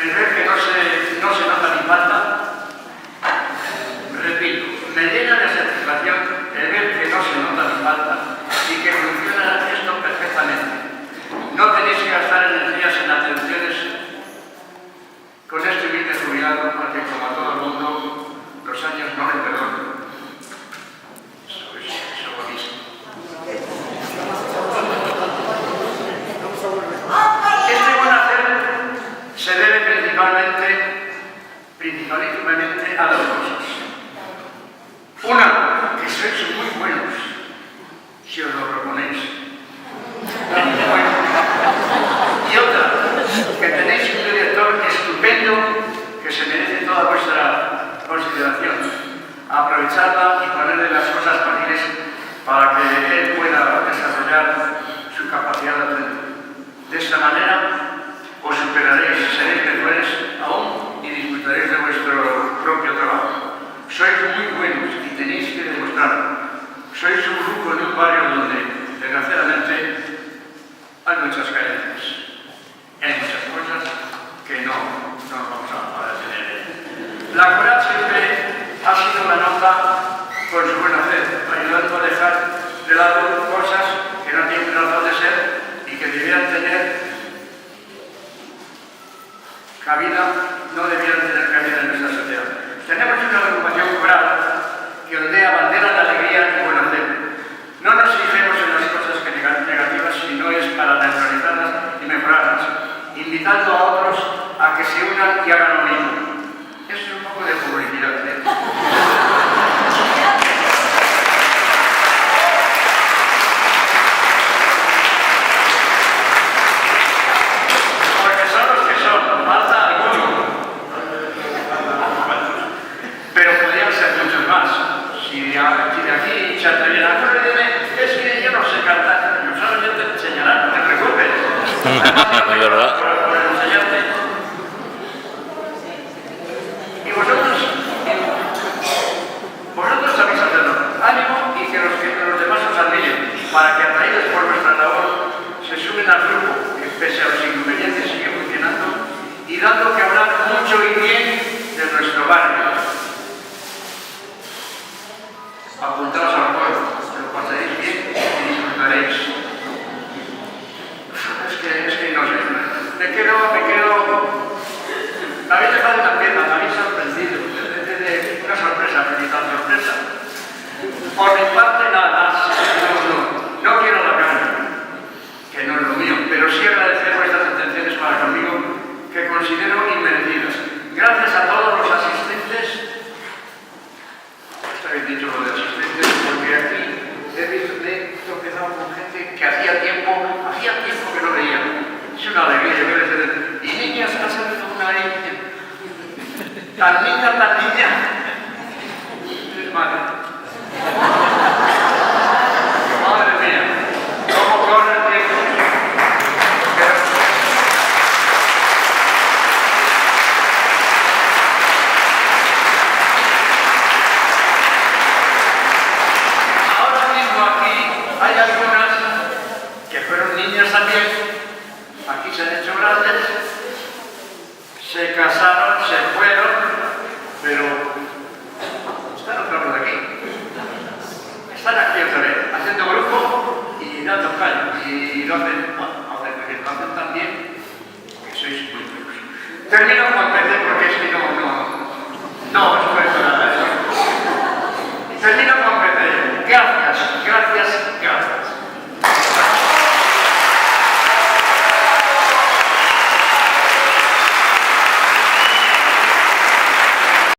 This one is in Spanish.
el ver que no se nota mi falta, repito, me llena de satisfacción el ver que no se nota mi falta y que funciona esto perfectamente. No tenéis que gastar energías en atenciones con este humilde jubilado, porque como a todo el mundo, los años no le perdonan. Eso buenísimo. Este buen hacer se debe principalmente a dos cosas. Una, que sois muy buenos, si os lo proponéis. Y otra, que tenéis un director estupendo que se merece toda vuestra consideración. Aprovecharla y ponerle las cosas fáciles para que él pueda desarrollar su capacidad de aprender. De esta manera os superaréis, seréis mejores aún y disfrutaréis de vuestro propio trabajo. Sois muy buenos y tenéis que demostrarlo. Sois un grupo en un barrio donde, desgraciadamente, hay muchas carencias. Hay muchas cosas que no vamos a tener. La coral siempre ha sido la nota con su buen hacer, ayudando a dejar de lado cosas que no tienen razón de ser y que debieran tener cabida, no debieran tener cabida en nuestra sociedad. Tenemos una agrupación coral que ondea bandera de alegría y buen hacer. No nos fijemos en las cosas negativas, sino es para neutralizarlas y mejorarlas, invitando a otros a que se unan y hagan lo mismo. Eso es un poco de publicidad, ¿eh? Porque son los que son, falta alguno. Pero podrían ser muchos más. Si de aquí se atrevieran a es que yo no sé cantar, yo solamente te enseñarán, no te preocupes. Es verdad. Por enseñarte. Y vosotros sabéis hacerlo. Ánimo y que los demás os admiren, para que atraídos por vuestra labor se sumen al grupo, que pese a los inconvenientes sigue funcionando y dando que hablar mucho y bien de nuestro barrio. Apuntaos al pueblo, lo pasaréis bien y disfrutaréis. Es que no sé, me quedo. Habéis dejado una pieza, me habéis sorprendido, una sorpresa, feliz sorpresa. Por mi parte nada más, no quiero la gana, que no es lo mío, pero sí agradecer vuestras atenciones para conmigo, que considero inmerecidas. Gracias a todos los asistentes. Habéis dicho lo de asistentes, porque aquí he tropezado con gente que hacía tiempo que no veía. Es una alegría verles. Y niñas, ha salido una ahí. Tan niña. Es madre. Madre mía, cómo corre el tiempo. Hay algunas que fueron niñas también, aquí se han hecho grandes, se casaron, se fueron, pero están otra vez aquí. Están aquí otra vez, haciendo grupo y dando callo. Y lo hacen, lo hacen tan bien que sois muy buenos. Termino como empecé porque es que no